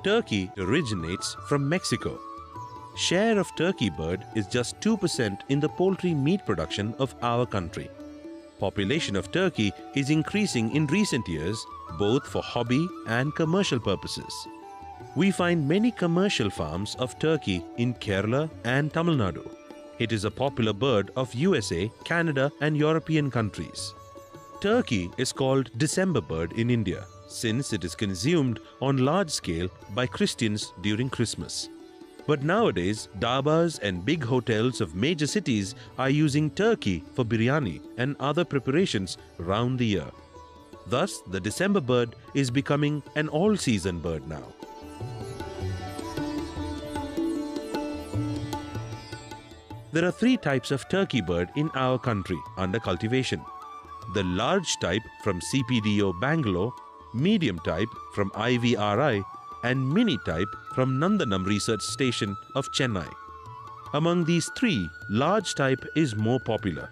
Turkey originates from Mexico. Share of turkey bird is just 2% in the poultry meat production of our country. Population of turkey is increasing in recent years, both for hobby and commercial purposes. We find many commercial farms of turkey in Kerala and Tamil Nadu. It is a popular bird of USA, Canada and European countries. Turkey is called December bird in India since it is consumed on large scale by Christians during Christmas. But nowadays, dhabas and big hotels of major cities are using turkey for biryani and other preparations round the year. Thus, the December bird is becoming an all-season bird now. There are 3 types of turkey bird in our country under cultivation. The large type from CPDO Bangalore, medium type from IVRI and mini type from Nandanam Research Station of Chennai. Among these 3, large type is more popular.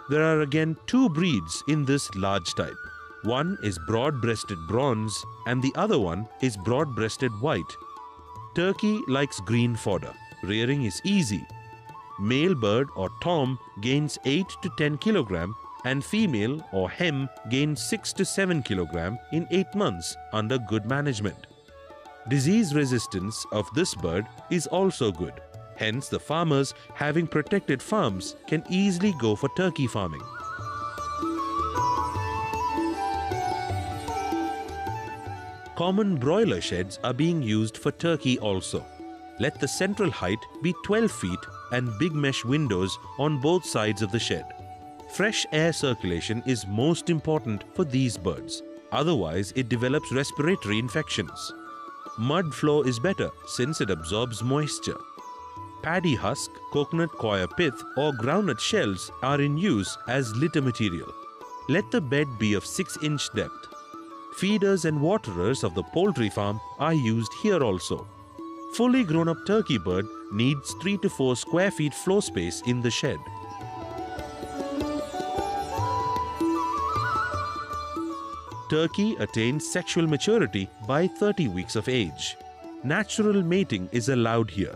There are again 2 breeds in this large type. One is broad-breasted bronze and the other one is broad-breasted white. Turkey likes green fodder. Rearing is easy. Male bird or tom gains 8 to 10 kg and female or hen gains 6 to 7 kg in 8 months under good management. Disease resistance of this bird is also good. Hence, the farmers having protected farms can easily go for turkey farming. Common broiler sheds are being used for turkey also. Let the central height be 12 feet and big mesh windows on both sides of the shed. Fresh air circulation is most important for these birds. Otherwise, it develops respiratory infections. Mud flow is better since it absorbs moisture. Paddy husk, coconut coir pith or groundnut shells are in use as litter material. Let the bed be of 6-inch depth. Feeders and waterers of the poultry farm are used here also. Fully grown-up turkey bird needs 3 to 4 square feet floor space in the shed. Turkey attains sexual maturity by 30 weeks of age. Natural mating is allowed here.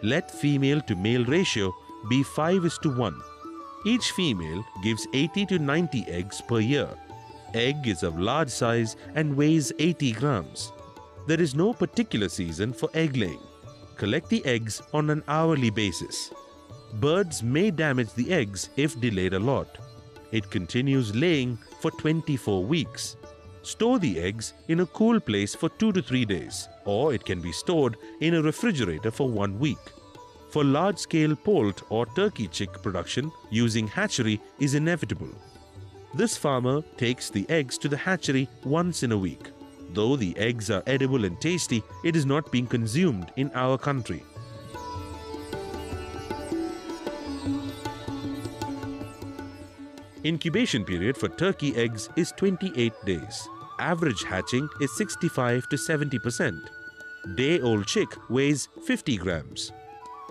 Let female to male ratio be 5:1. Each female gives 80 to 90 eggs per year. Egg is of large size and weighs 80 grams. There is no particular season for egg laying. Collect the eggs on an hourly basis. Birds may damage the eggs if delayed a lot. It continues laying for 24 weeks. Store the eggs in a cool place for 2 to 3 days, or it can be stored in a refrigerator for 1 week. For large-scale poult or turkey chick production, using hatchery is inevitable. This farmer takes the eggs to the hatchery once in a week. Though the eggs are edible and tasty, it is not being consumed in our country. Incubation period for turkey eggs is 28 days. Average hatching is 65 to 70%. Day-old chick weighs 50 grams.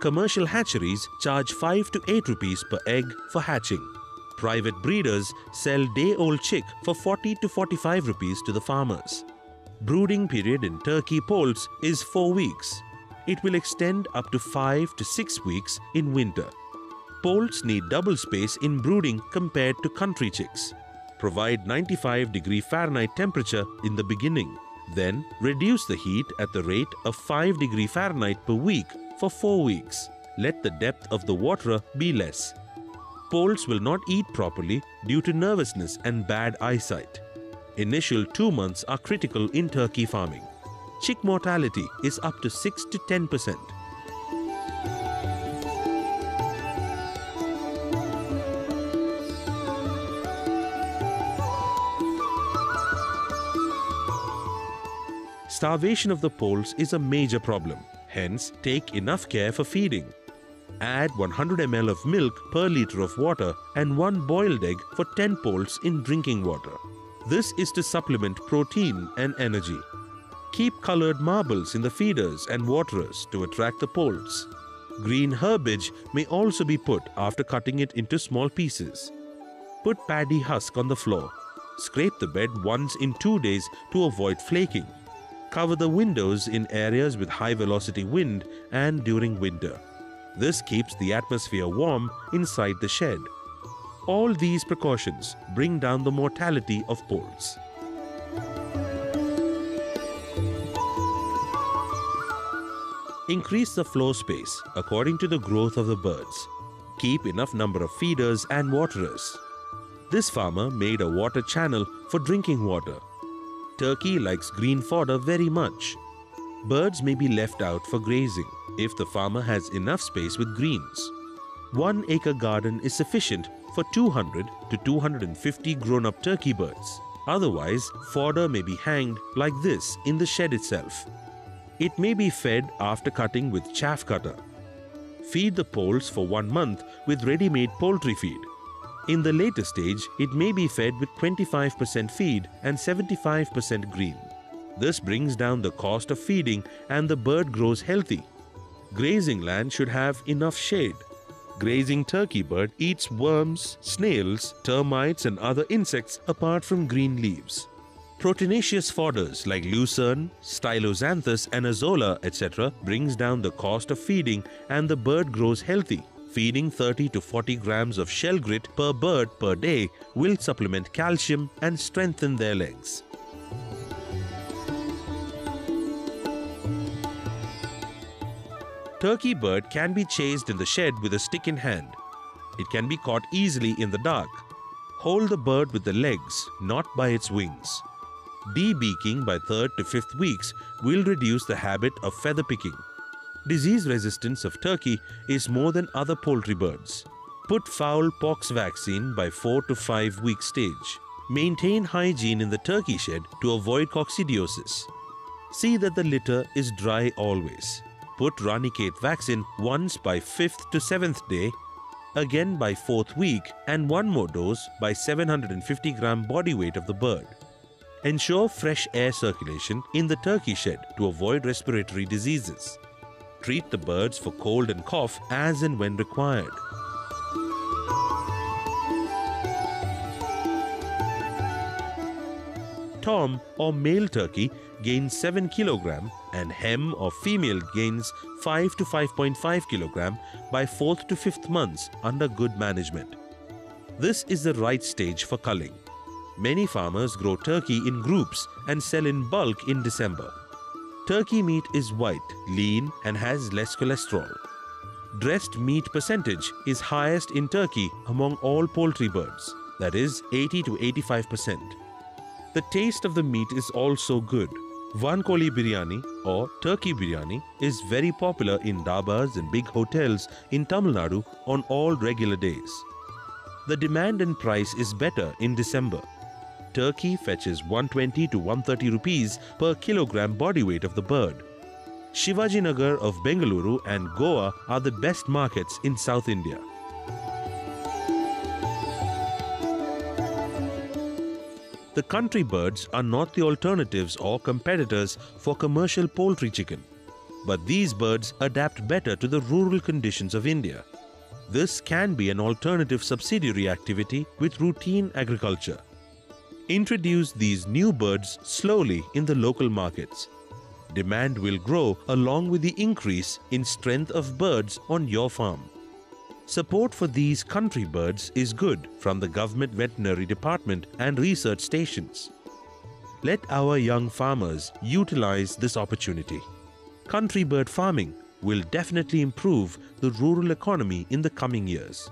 Commercial hatcheries charge 5 to 8 rupees per egg for hatching. Private breeders sell day-old chick for 40 to 45 rupees to the farmers. Brooding period in turkey poults is 4 weeks. It will extend up to 5 to 6 weeks in winter. Poults need double space in brooding compared to country chicks. Provide 95° Fahrenheit temperature in the beginning. Then reduce the heat at the rate of 5° Fahrenheit per week for 4 weeks. Let the depth of the water be less. Poults will not eat properly due to nervousness and bad eyesight. Initial 2 months are critical in turkey farming. Chick mortality is up to 6 to 10%. Starvation of the poults is a major problem. Hence, take enough care for feeding. Add 100 ml of milk per liter of water and 1 boiled egg for 10 poults in drinking water. This is to supplement protein and energy. Keep colored marbles in the feeders and waterers to attract the poults. Green herbage may also be put after cutting it into small pieces. Put paddy husk on the floor. Scrape the bed once in 2 days to avoid flaking. Cover the windows in areas with high velocity wind and during winter. This keeps the atmosphere warm inside the shed. All these precautions bring down the mortality of poults. Increase the floor space according to the growth of the birds. Keep enough number of feeders and waterers. This farmer made a water channel for drinking water. Turkey likes green fodder very much. Birds may be left out for grazing if the farmer has enough space with greens. 1 acre garden is sufficient for 200 to 250 grown-up turkey birds. Otherwise, fodder may be hanged like this in the shed itself. It may be fed after cutting with chaff cutter. Feed the poults for 1 month with ready-made poultry feed. In the later stage, it may be fed with 25% feed and 75% green. This brings down the cost of feeding and the bird grows healthy. Grazing land should have enough shade. Grazing turkey bird eats worms, snails, termites and other insects apart from green leaves. Proteinaceous fodders like lucerne, styloxanthus and azolla etc. brings down the cost of feeding and the bird grows healthy. Feeding 30 to 40 grams of shell grit per bird per day will supplement calcium and strengthen their legs. Turkey bird can be chased in the shed with a stick in hand. It can be caught easily in the dark. Hold the bird with the legs, not by its wings. De-beaking by 3rd to 5th weeks will reduce the habit of feather picking. Disease resistance of turkey is more than other poultry birds. Put fowl pox vaccine by 4 to 5 week stage. Maintain hygiene in the turkey shed to avoid coccidiosis. See that the litter is dry always. Put ranicate vaccine once by 5th to 7th day, again by 4th week and 1 more dose by 750 gram body weight of the bird. Ensure fresh air circulation in the turkey shed to avoid respiratory diseases. Treat the birds for cold and cough as and when required. Tom or male turkey gains 7 kg and hem or female gains 5 to 5.5 kg by 4th to 5th months under good management. This is the right stage for culling. Many farmers grow turkey in groups and sell in bulk in December. Turkey meat is white, lean and has less cholesterol. Dressed meat percentage is highest in turkey among all poultry birds, that is 80 to 85%. The taste of the meat is also good. Vankoli biryani or turkey biryani is very popular in dabas and big hotels in Tamil Nadu on all regular days. The demand and price is better in December. Turkey fetches 120 to 130 rupees per kilogram body weight of the bird. Shivajinagar of Bengaluru and Goa are the best markets in South India. The country birds are not the alternatives or competitors for commercial poultry chicken, but these birds adapt better to the rural conditions of India. This can be an alternative subsidiary activity with routine agriculture. Introduce these new birds slowly in the local markets. Demand will grow along with the increase in strength of birds on your farm. Support for these country birds is good from the government veterinary department and research stations. Let our young farmers utilize this opportunity. Country bird farming will definitely improve the rural economy in the coming years.